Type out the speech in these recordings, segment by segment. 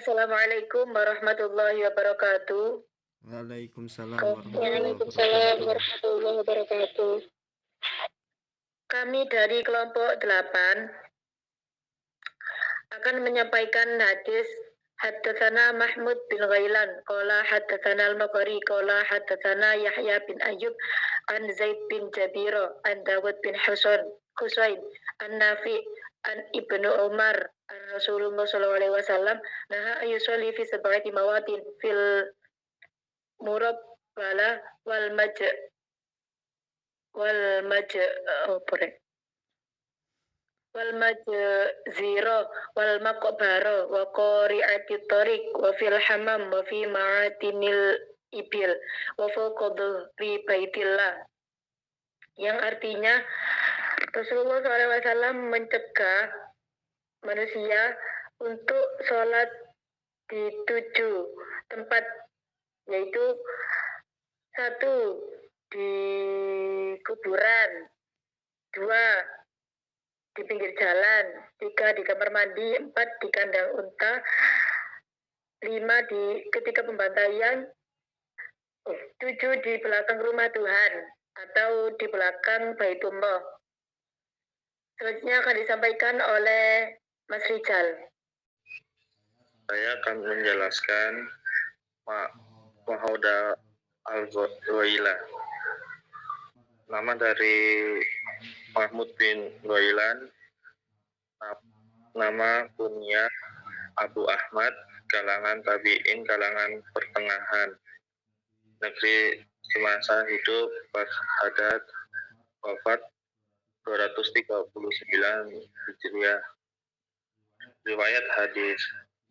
Assalamualaikum warahmatullahi wabarakatuh. Waalaikumsalam Waalaikumsalam warahmatullahi wabarakatuh. warahmatullahi wabarakatuh. Kami dari kelompok 8 akan menyampaikan hadis Haddatsana Mahmud bin Ghailan qala haddatsana al-Maqri qala haddatsana Yahya bin Ayyub an Zaid bin Jabir an Dawud bin Husain an Nafi an Ibnu Umar an Rasulullah sallallahu alaihi wasallam naha ayusolli fi sab'ati mawatin fil murabbala wal maj wal majzira wal maqbara wa qari'ati tariq wa fil hamam wa fi ma'atinil ibil wa fawqa dhri baitillah, yang artinya Rasulullah SAW mencegah manusia untuk sholat di 7 tempat, yaitu 1 di kuburan, 2 di pinggir jalan, 3 di kamar mandi, 4 di kandang unta, 5 di ketika pembantaian, 7 di belakang rumah Tuhan atau di belakang Baitullah. Selanjutnya akan disampaikan oleh Mas Rizal. Saya akan menjelaskan Mahauda al-Ghailan. Nama dari Mahmud bin Ghailan, nama kunyah Abu Ahmad, kalangan tabi'in, kalangan pertengahan, negeri semasa hidup pas hadat wafat 239 Hijriah. Riwayat hadis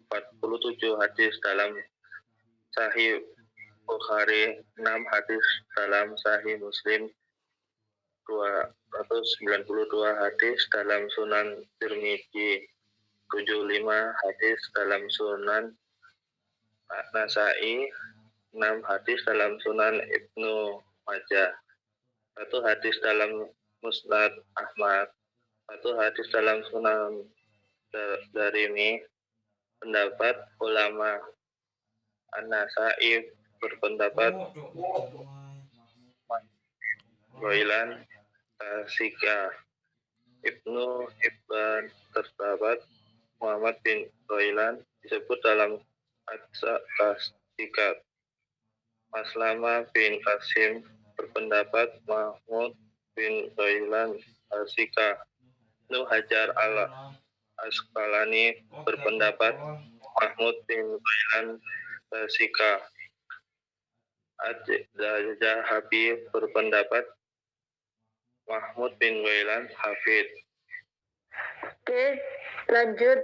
47 hadis dalam Sahih Bukhari, 6 hadis dalam Sahih Muslim, 292 hadis dalam Sunan Tirmidzi, 75 hadis dalam Sunan Nasai, 6 hadis dalam Sunan Ibnu Majah, 1 hadis dalam Musnad Ahmad, 1 hadis dalam Sunan Darimi. Pendapat ulama An-Nasai berpendapat Ghailan Tasika. Ibnu Hibban terdapat Muhammad bin Ghailan disebut dalam At-Tasika. Maslama bin Qasim berpendapat Mahmud bin Ghailan Tasika. Ibnu Hajar al-Asqalani berpendapat Mahmud bin Ghailan Tasika. Az-Zahabi berpendapat Mahmud bin Ghailan Hafid. Oke, lanjut.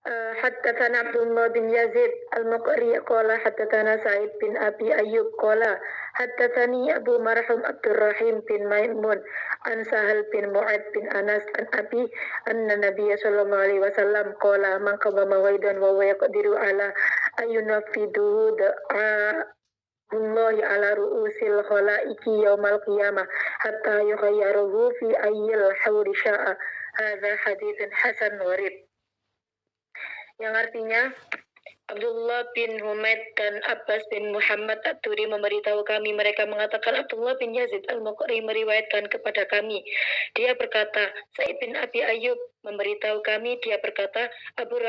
Haddatsana Abdullah bin Yazid al-Muqri qala haddatsana Sa'id bin Abi Ayyub qala haddatsani Abu Marhum Abdurrahim bin Maimun an Sahal bin Mu'ad bin Anas an Abi anna Nabiy sallallahu alaihi wasallam qala man qama mawaidan wa yaqdiru ala ayunafidu da'a Allahi ala ru'usil khalaiki yaumal qiyamah hatta yukhayyaruhu fi ayyil hawri sya'a. Hadza haditsun hasan gharib. Yang artinya Abdullah bin Humaid dan Abbas bin Muhammad At-Turi memberitahu kami, mereka mengatakan Abdullah bin Yazid Al-Muqri meriwayatkan kepada kami. Dia berkata, Sa'id bin Abi Ayyub memberitahu kami, dia berkata, Abdul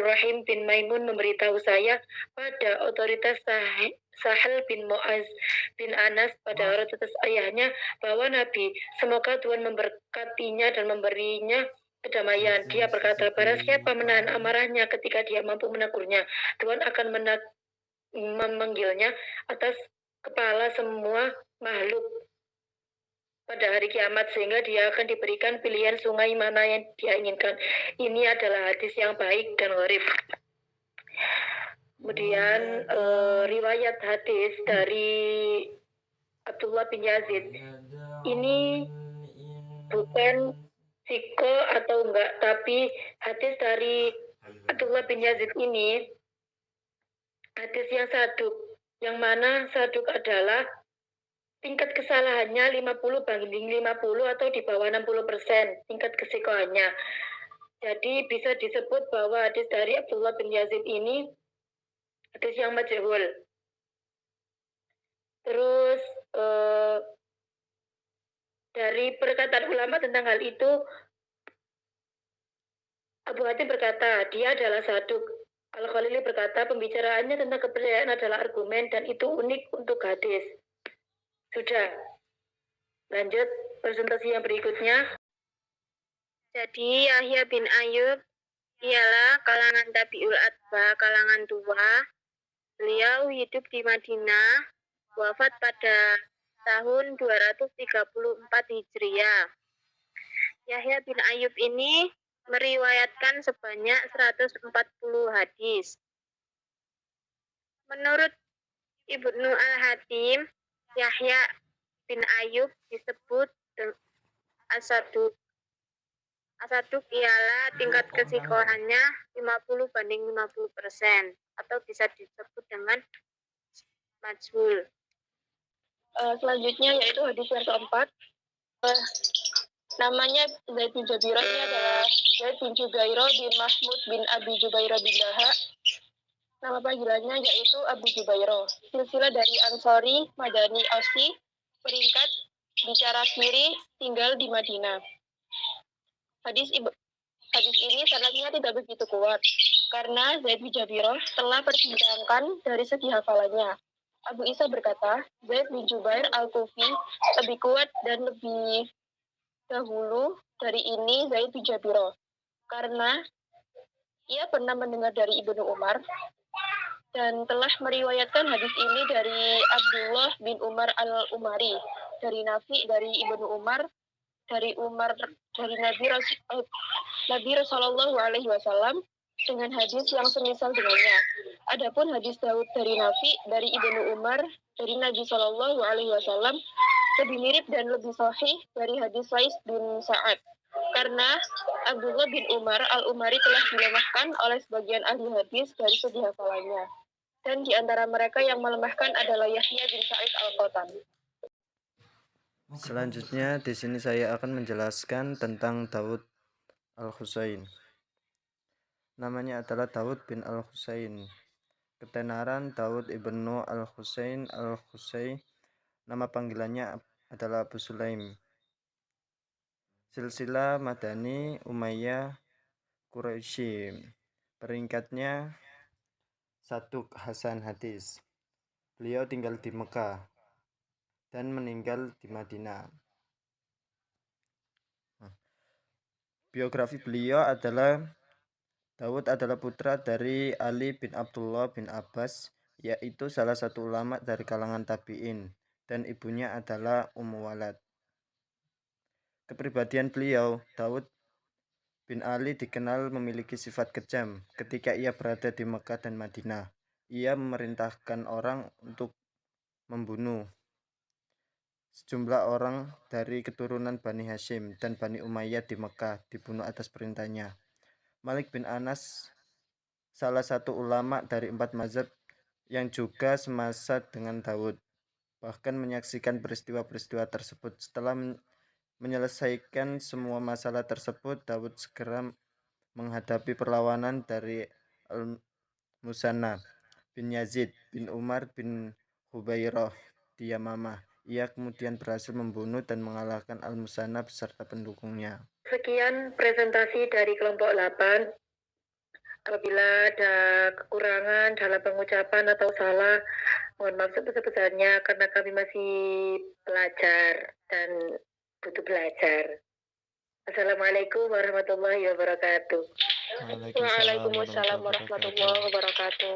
Rahim bin Maimun memberitahu saya pada otoritas Sahal bin Mu'az bin Anas pada otoritas ayahnya bahwa Nabi, semoga Tuhan memberkatinya dan memberinya kedamaian. Dia berkata, barang siapa menahan amarahnya ketika dia mampu menegurnya, Tuhan akan memanggilnya atas kepala semua makhluk pada hari kiamat, sehingga dia akan diberikan pilihan sungai mana yang dia inginkan. Ini adalah hadis yang baik dan gharib. Kemudian riwayat hadis dari Abdullah bin Yazid ini bukan siko atau enggak, tapi hadis dari Abdullah bin Yazid ini hadis yang saduk, yang mana saduk adalah tingkat kesalahannya 50 banding 50 atau di bawah 60% tingkat kesikoannya. Jadi bisa disebut bahwa hadis dari Abdullah bin Yazid ini hadis yang majhul. Terus dari perkataan ulama tentang hal itu, Abu Hatim berkata, dia adalah saduk. Al-Khalili berkata, pembicaraannya tentang kepercayaan adalah argumen dan itu unik untuk hadis. Sudah. Lanjut presentasi yang berikutnya. Jadi Yahya bin Ayub ialah kalangan tabi'ul atba, kalangan tua. Beliau hidup di Madinah, wafat pada tahun 234 Hijriah. Yahya bin Ayub ini meriwayatkan sebanyak 140 hadis. Menurut Ibnu Al-Hatim, Yahya bin Ayub disebut asaduk. Asaduk ialah tingkat kesikohannya 50/50% atau bisa disebut dengan majhul. Selanjutnya yaitu hadis yang keempat. Namanya Zaid bin Jabirah ini adalah Zaid bin Jubairah bin Mahmud bin Abi Jubairah bin Daha. Nama panggilannya yaitu Abu Jubairah. Silsilah dari Ansori, Madani, Ausi, peringkat bicara kiri, tinggal di Madinah. Hadis ini sanadnya tidak begitu kuat karena Zaid bin Jabirah telah perbincangkan dari segi hafalannya. Abu Isa berkata, Zaid bin Jubair al-Kufi lebih kuat dan lebih dahulu dari ini Zaid bin Jabirah karena ia pernah mendengar dari Ibnu Umar dan telah meriwayatkan hadis ini dari Abdullah bin Umar al-Umari, dari Nafi, dari Ibnu Umar, dari Nabi Sallallahu Alaihi Wasallam dengan hadis yang semisal dengannya. Adapun hadis Daud dari Nafi, dari Ibnu Umar, dari Nabi Sallallahu Alaihi Wasallam lebih mirip dan lebih sahih dari hadis Lais bin Sa'ad. Karena Abdullah bin Umar al-Umari telah dilemahkan oleh sebagian ahli hadis dari segi hafalannya. Dan di antara mereka yang melemahkan adalah Yahya bin Sa'id al-Qattan. Selanjutnya di sini saya akan menjelaskan tentang Daud al-Husain. Namanya adalah Daud bin al-Husain. Ketenaran Daud ibnu al-Husain al-Husain. Nama panggilannya adalah Abu Sulaim. Silsilah Madani, Umayyah, Quraisy. Peringkatnya Saduk Hasan hadis. Beliau tinggal di Mekah dan meninggal di Madinah. Biografi beliau adalah Daud adalah putra dari Ali bin Abdullah bin Abbas, yaitu salah satu ulama dari kalangan tabi'in, dan ibunya adalah Ummu Walad. Kepribadian beliau, Daud bin Ali dikenal memiliki sifat kejam. Ketika ia berada di Mekah dan Madinah, ia memerintahkan orang untuk membunuh sejumlah orang dari keturunan Bani Hashim dan Bani Umayyah di Mekah, dibunuh atas perintahnya. Malik bin Anas, salah satu ulama dari 4 mazhab yang juga semasa dengan Daud, bahkan menyaksikan peristiwa-peristiwa tersebut. Setelah menyelesaikan semua masalah tersebut, Daud segera menghadapi perlawanan dari Al-Musanna bin Yazid bin Umar bin Hubairah di Yamamah. Ia kemudian berhasil membunuh dan mengalahkan Al-Musanna beserta pendukungnya. Sekian presentasi dari kelompok 8. Apabila ada kekurangan dalam pengucapan atau salah, mohon maaf sebesar-besarnya karena kami masih belajar dan butuh belajar. Assalamualaikum warahmatullahi wabarakatuh. Waalaikumsalam warahmatullahi wabarakatuh.